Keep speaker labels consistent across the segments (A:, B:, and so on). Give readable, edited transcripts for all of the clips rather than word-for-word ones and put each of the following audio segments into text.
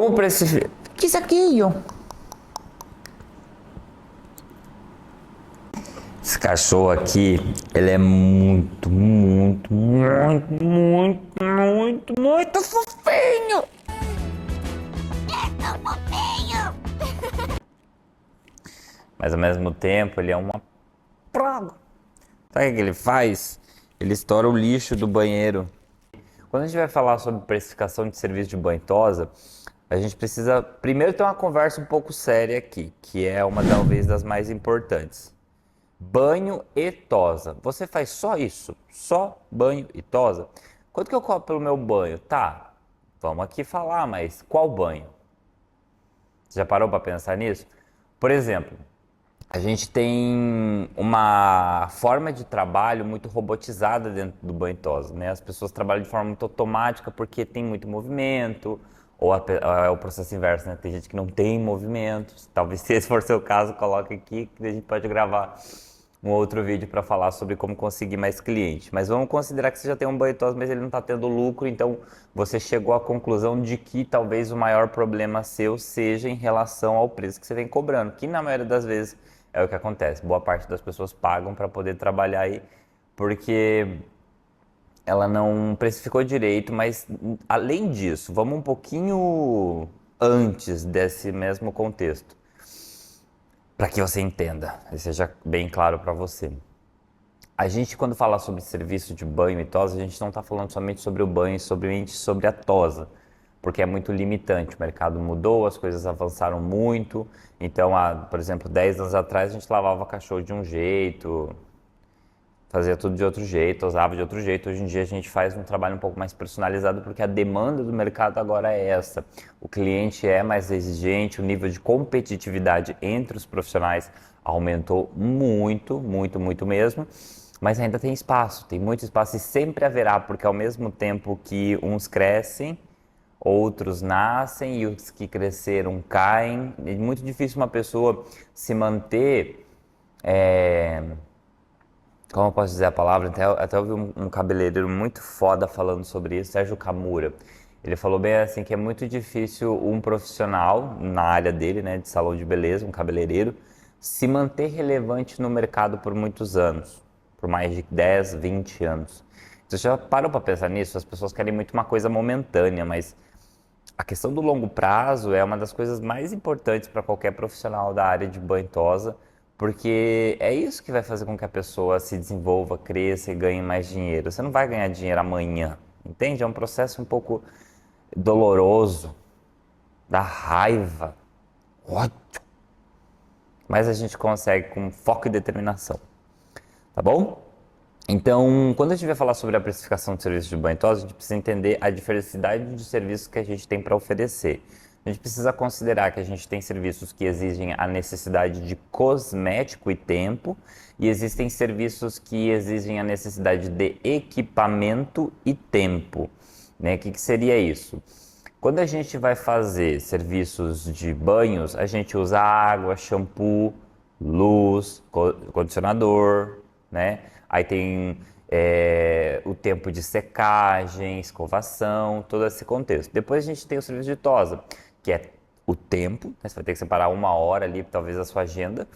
A: Como precificar? Que isso aqui, ó? Esse cachorro aqui, ele é muito fofinho. Mas ao mesmo tempo, ele é uma praga. Sabe o que ele faz? Ele estoura o lixo do banheiro. Quando a gente vai falar sobre precificação de serviço de banho e tosa, a gente precisa primeiro ter uma conversa um pouco séria aqui, que é uma talvez das mais importantes. Banho e tosa. Você faz só isso? Só banho e tosa? Quanto que eu cobro pelo meu banho? Tá, vamos aqui falar, mas qual banho? Você já parou para pensar nisso? Por exemplo, a gente tem uma forma de trabalho muito robotizada dentro do banho e tosa, né? As pessoas trabalham de forma muito automática porque tem muito movimento, ou é o processo inverso, né? Tem gente que não tem movimento. Talvez se esse for o seu caso, coloque aqui que a gente pode gravar um outro vídeo para falar sobre como conseguir mais cliente. Mas vamos considerar que você já tem um banho e tosa, mas ele não está tendo lucro, então você chegou à conclusão de que talvez o maior problema seu seja em relação ao preço que você vem cobrando, que na maioria das vezes é o que acontece. Boa parte das pessoas pagam para poder trabalhar aí porque ela não precificou direito, mas além disso, vamos um pouquinho antes desse mesmo contexto, para que você entenda e seja bem claro para você. A gente, quando fala sobre serviço de banho e tosa, a gente não está falando somente sobre o banho, somente sobre a tosa, porque é muito limitante. O mercado mudou, as coisas avançaram muito. Então, por exemplo, 10 anos atrás a gente lavava cachorro de um jeito, fazia tudo de outro jeito, usava de outro jeito. Hoje em dia a gente faz um trabalho um pouco mais personalizado porque a demanda do mercado agora é essa. O cliente é mais exigente, o nível de competitividade entre os profissionais aumentou muito, muito, muito mesmo. Mas ainda tem espaço, tem muito espaço e sempre haverá, porque ao mesmo tempo que uns crescem, outros nascem e os que cresceram caem. É muito difícil uma pessoa se manter, como eu posso dizer a palavra, até ouvi um cabeleireiro muito foda falando sobre isso, Sérgio Camura. Ele falou bem assim que é muito difícil um profissional na área dele, né, de salão de beleza, um cabeleireiro, se manter relevante no mercado por muitos anos, por mais de 10, 20 anos. Você já parou para pensar nisso? As pessoas querem muito uma coisa momentânea, mas a questão do longo prazo é uma das coisas mais importantes para qualquer profissional da área de banho e tosa, porque é isso que vai fazer com que a pessoa se desenvolva, cresça e ganhe mais dinheiro. Você não vai ganhar dinheiro amanhã, entende? É um processo um pouco doloroso, dá raiva, ódio, mas a gente consegue com foco e determinação, tá bom? Então, quando a gente vai falar sobre a precificação de serviços de banho e tosa, a gente precisa entender a diversidade de serviços que a gente tem para oferecer. A gente precisa considerar que a gente tem serviços que exigem a necessidade de cosmético e tempo, e existem serviços que exigem a necessidade de equipamento e tempo, né? O que seria isso? Quando a gente vai fazer serviços de banhos, a gente usa água, shampoo, luz, condicionador, né? Aí tem o tempo de secagem, escovação, todo esse contexto. Depois a gente tem o serviço de tosa, que é o tempo, né? Você vai ter que separar uma hora ali, talvez, a sua agenda.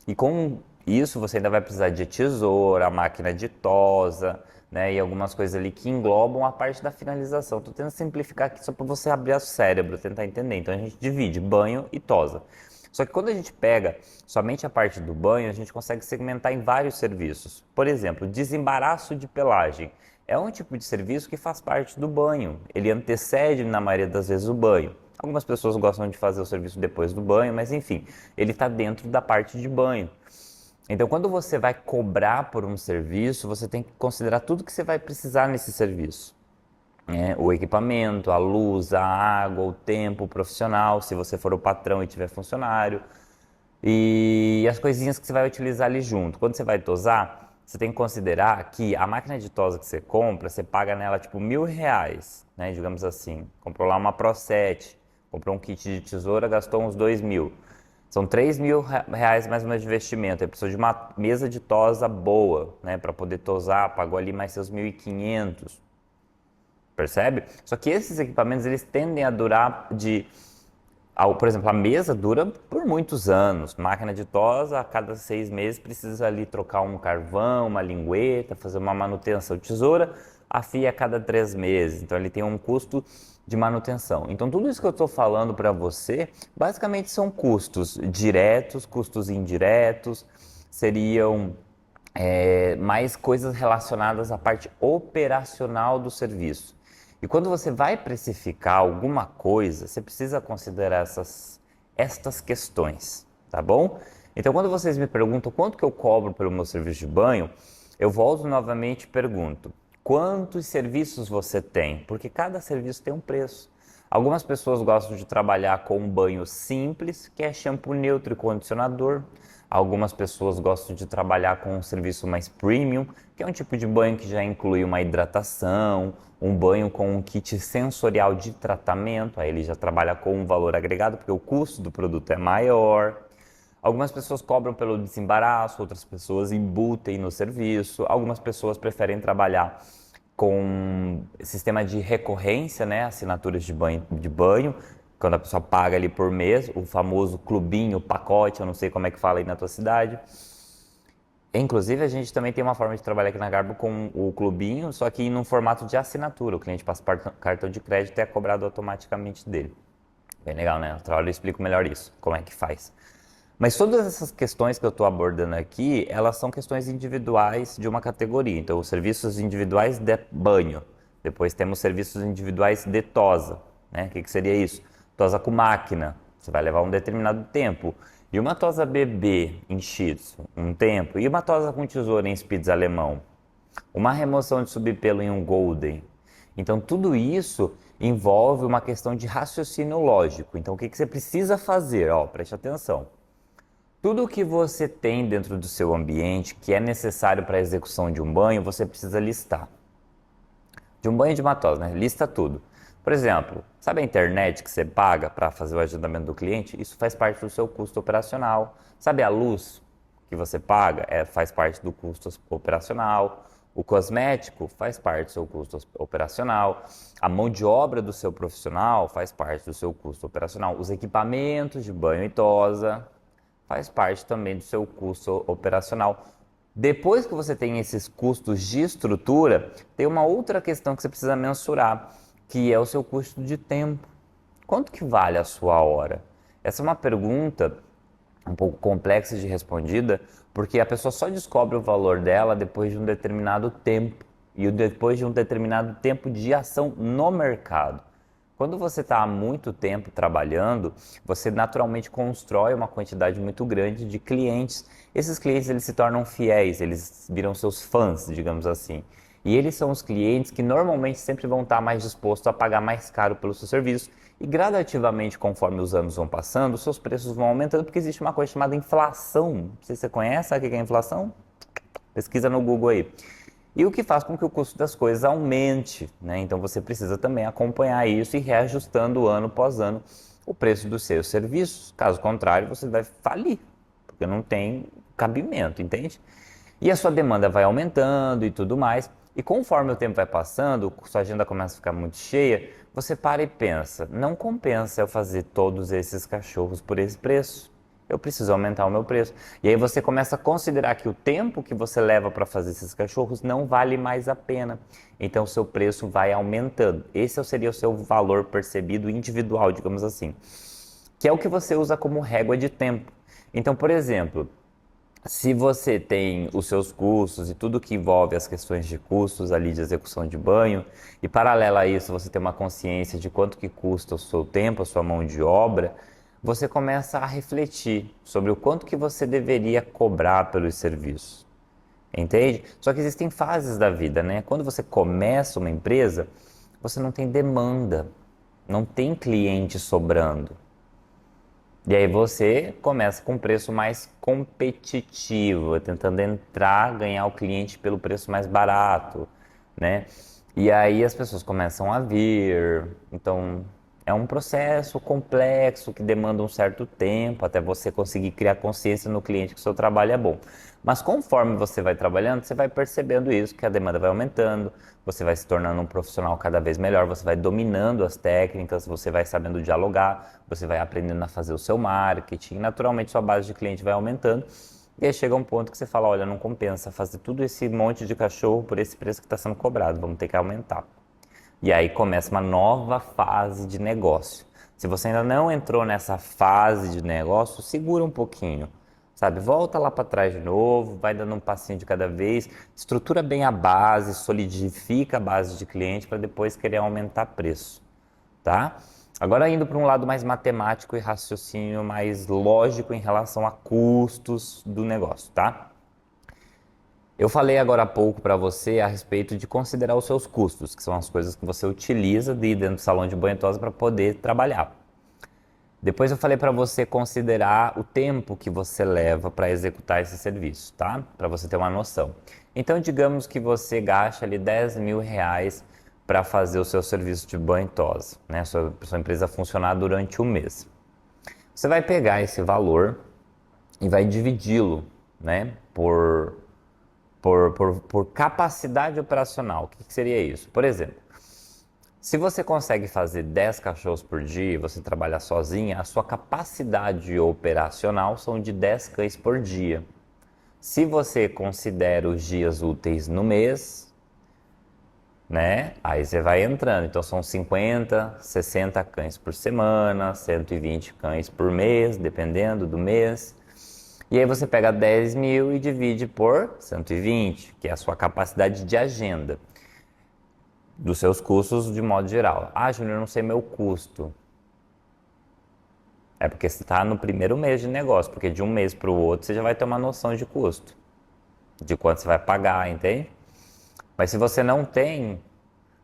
A: E com isso você ainda vai precisar de tesoura, máquina de tosa, né? E algumas coisas ali que englobam a parte da finalização. Estou tentando simplificar aqui só para você abrir o cérebro, tentar entender. Então a gente divide banho e tosa. Só que quando a gente pega somente a parte do banho, a gente consegue segmentar em vários serviços. Por exemplo, desembaraço de pelagem. É um tipo de serviço que faz parte do banho. Ele antecede, na maioria das vezes, o banho. Algumas pessoas gostam de fazer o serviço depois do banho, mas enfim, ele está dentro da parte de banho. Então, quando você vai cobrar por um serviço, você tem que considerar tudo que você vai precisar nesse serviço. O equipamento, a luz, a água, o tempo, o profissional, se você for o patrão e tiver funcionário, e as coisinhas que você vai utilizar ali junto. Quando você vai tosar, você tem que considerar que a máquina de tosa que você compra, você paga nela tipo R$ 1.000, né, digamos assim. Comprou lá uma Pro 7, comprou um kit de tesoura, gastou uns 2.000. São R$ 3.000 mais ou menos de investimento. Aí precisa de uma mesa de tosa boa, né, para poder tosar, pagou ali mais seus 1.500. Percebe? Só que esses equipamentos eles tendem a durar de Por exemplo, a mesa dura por muitos anos. Máquina de tosa, a cada 6 meses precisa ali trocar um carvão, uma lingueta, fazer uma manutenção. Tesoura, afia a cada 3 meses. Então ele tem um custo de manutenção. Então tudo isso que eu estou falando para você, basicamente são custos diretos, custos indiretos, seriam mais coisas relacionadas à parte operacional do serviço. E quando você vai precificar alguma coisa, você precisa considerar estas questões, tá bom? Então, quando vocês me perguntam quanto que eu cobro pelo meu serviço de banho, eu volto novamente e pergunto, quantos serviços você tem? Porque cada serviço tem um preço. Algumas pessoas gostam de trabalhar com um banho simples, que é shampoo neutro e condicionador. Algumas pessoas gostam de trabalhar com um serviço mais premium, que é um tipo de banho que já inclui uma hidratação, um banho com um kit sensorial de tratamento, aí ele já trabalha com um valor agregado, porque o custo do produto é maior. Algumas pessoas cobram pelo desembaraço, outras pessoas embutem no serviço, algumas pessoas preferem trabalhar com sistema de recorrência, né, assinaturas de banho, quando a pessoa paga ali por mês, o famoso clubinho, pacote, eu não sei como é que fala aí na tua cidade. Inclusive, a gente também tem uma forma de trabalhar aqui na Garbo com o clubinho, só que num formato de assinatura. O cliente passa cartão de crédito e é cobrado automaticamente dele. Bem legal, né? Outra hora eu explico melhor isso, como é que faz. Mas todas essas questões que eu estou abordando aqui, elas são questões individuais de uma categoria. Então, os serviços individuais de banho. Depois temos serviços individuais de tosa, né? O que seria isso? Tosa com máquina, você vai levar um determinado tempo. E uma tosa bebê em Shih Tzu, um tempo. E uma tosa com tesoura em Spitz alemão. Uma remoção de subpelo em um Golden. Então, tudo isso envolve uma questão de raciocínio lógico. Então, o que você precisa fazer? Preste atenção. Tudo que você tem dentro do seu ambiente que é necessário para a execução de um banho, você precisa listar. De um banho de uma tosa, né? Lista tudo. Por exemplo, sabe a internet que você paga para fazer o agendamento do cliente? Isso faz parte do seu custo operacional. Sabe a luz que você paga? Faz parte do custo operacional. O cosmético faz parte do seu custo operacional. A mão de obra do seu profissional faz parte do seu custo operacional. Os equipamentos de banho e tosa faz parte também do seu custo operacional. Depois que você tem esses custos de estrutura, tem uma outra questão que você precisa mensurar, que é o seu custo de tempo. Quanto que vale a sua hora? Essa é uma pergunta um pouco complexa de respondida, porque a pessoa só descobre o valor dela depois de um determinado tempo, e depois de um determinado tempo de ação no mercado. Quando você está há muito tempo trabalhando, você naturalmente constrói uma quantidade muito grande de clientes. Esses clientes eles se tornam fiéis, eles viram seus fãs, digamos assim. E eles são os clientes que normalmente sempre vão estar mais dispostos a pagar mais caro pelo seu serviço. E gradativamente, conforme os anos vão passando, os seus preços vão aumentando, porque existe uma coisa chamada inflação. Não sei se você conhece, sabe o que é inflação? Pesquisa no Google aí. E o que faz com que o custo das coisas aumente, né? Então você precisa também acompanhar isso e reajustando ano após ano o preço dos seus serviços. Caso contrário, você vai falir, porque não tem cabimento, entende? E a sua demanda vai aumentando e tudo mais. E conforme o tempo vai passando, sua agenda começa a ficar muito cheia, você para e pensa, não compensa eu fazer todos esses cachorros por esse preço. Eu preciso aumentar o meu preço. E aí você começa a considerar que o tempo que você leva para fazer esses cachorros não vale mais a pena. Então o seu preço vai aumentando. Esse seria o seu valor percebido individual, digamos assim. Que é o que você usa como régua de tempo. Então, por exemplo, se você tem os seus custos e tudo que envolve as questões de custos ali de execução de banho, e paralelo a isso você tem uma consciência de quanto que custa o seu tempo, a sua mão de obra, você começa a refletir sobre o quanto que você deveria cobrar pelos serviços, entende? Só que existem fases da vida, né? Quando você começa uma empresa, você não tem demanda, não tem cliente sobrando. E aí você começa com um preço mais competitivo, tentando entrar, ganhar o cliente pelo preço mais barato, né? E aí as pessoas começam a vir, então É um processo complexo que demanda um certo tempo até você conseguir criar consciência no cliente que o seu trabalho é bom. Mas conforme você vai trabalhando, você vai percebendo isso, que a demanda vai aumentando, você vai se tornando um profissional cada vez melhor, você vai dominando as técnicas, você vai sabendo dialogar, você vai aprendendo a fazer o seu marketing, naturalmente sua base de cliente vai aumentando. E aí chega um ponto que você fala, olha, não compensa fazer tudo esse monte de cachorro por esse preço que está sendo cobrado, vamos ter que aumentar. E aí começa uma nova fase de negócio. Se você ainda não entrou nessa fase de negócio, segura um pouquinho, sabe? Volta lá para trás de novo, vai dando um passinho de cada vez, estrutura bem a base, solidifica a base de cliente para depois querer aumentar preço, tá? Agora indo para um lado mais matemático e raciocínio mais lógico em relação a custos do negócio, tá? Eu falei agora há pouco para você a respeito de considerar os seus custos, que são as coisas que você utiliza dentro do salão de banho e tosa para poder trabalhar. Depois eu falei para você considerar o tempo que você leva para executar esse serviço, tá? Para você ter uma noção. Então, digamos que você gasta ali R$ 10.000 para fazer o seu serviço de banho e tosa, né? Sua empresa funcionar durante um mês. Você vai pegar esse valor e vai dividi-lo, né, por capacidade operacional. O que seria isso? Por exemplo, se você consegue fazer 10 cachorros por dia e você trabalha sozinha, a sua capacidade operacional são de 10 cães por dia. Se você considera os dias úteis no mês, né? Aí você vai entrando. Então são 50, 60 cães por semana, 120 cães por mês, dependendo do mês. E aí você pega 10.000 e divide por 120, que é a sua capacidade de agenda dos seus custos de modo geral. Ah, Júnior, eu não sei meu custo. É porque você está no primeiro mês de negócio, porque de um mês para o outro você já vai ter uma noção de custo, de quanto você vai pagar, entende? Mas se você não tem,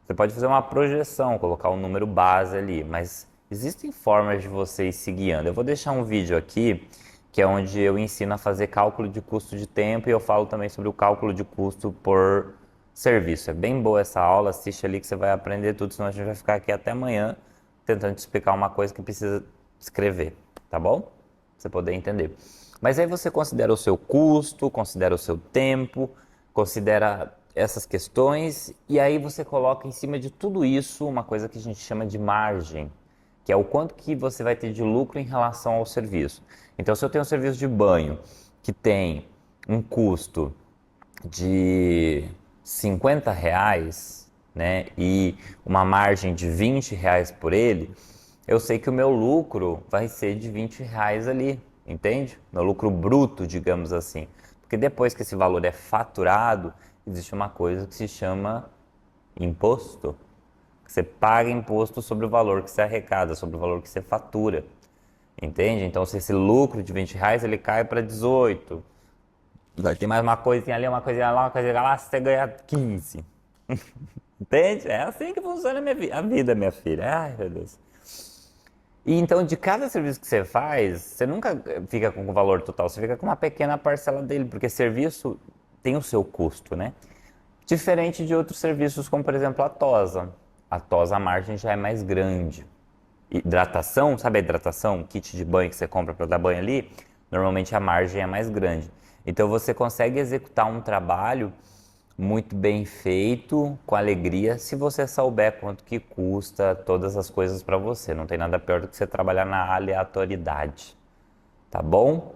A: você pode fazer uma projeção, colocar um número base ali, mas existem formas de você ir se guiando. Eu vou deixar um vídeo aqui, que é onde eu ensino a fazer cálculo de custo de tempo e eu falo também sobre o cálculo de custo por serviço. É bem boa essa aula, assiste ali que você vai aprender tudo, senão a gente vai ficar aqui até amanhã tentando te explicar uma coisa que precisa escrever, tá bom? Pra você poder entender. Mas aí você considera o seu custo, considera o seu tempo, considera essas questões e aí você coloca em cima de tudo isso uma coisa que a gente chama de margem, que é o quanto que você vai ter de lucro em relação ao serviço. Então, se eu tenho um serviço de banho que tem um custo de R$ 50, né, e uma margem de R$ 20 por ele, eu sei que o meu lucro vai ser de R$ 20 ali, entende? Meu lucro bruto, digamos assim. Porque depois que esse valor é faturado, existe uma coisa que se chama imposto. Você paga imposto sobre o valor que você arrecada, sobre o valor que você fatura. Entende? Então, se esse lucro de R$ 20 ele cai para 18, vai ter mais uma coisinha ali, uma coisinha lá, uma coisinha lá, você ganha 15. Entende? É assim que funciona a vida, minha filha. Ai, meu Deus. E então, de cada serviço que você faz, você nunca fica com o valor total, você fica com uma pequena parcela dele, porque serviço tem o seu custo, né? Diferente de outros serviços, como por exemplo a tosa. A tosa, a margem já é mais grande. Hidratação, sabe a hidratação? Kit de banho que você compra para dar banho ali? Normalmente a margem é mais grande. Então você consegue executar um trabalho muito bem feito, com alegria, se você souber quanto que custa todas as coisas para você. Não tem nada pior do que você trabalhar na aleatoriedade, tá bom?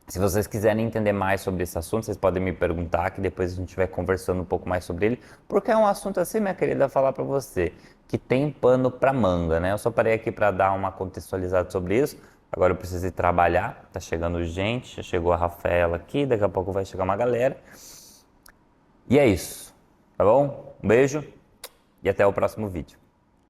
A: Se vocês quiserem entender mais sobre esse assunto, vocês podem me perguntar, que depois a gente vai conversando um pouco mais sobre ele, porque é um assunto assim, minha querida, falar para você, que tem pano para manga, né? Eu só parei aqui para dar uma contextualizada sobre isso. Agora eu preciso ir trabalhar, tá chegando gente, já chegou a Rafaela aqui, daqui a pouco vai chegar uma galera. E é isso, tá bom? Um beijo e até o próximo vídeo.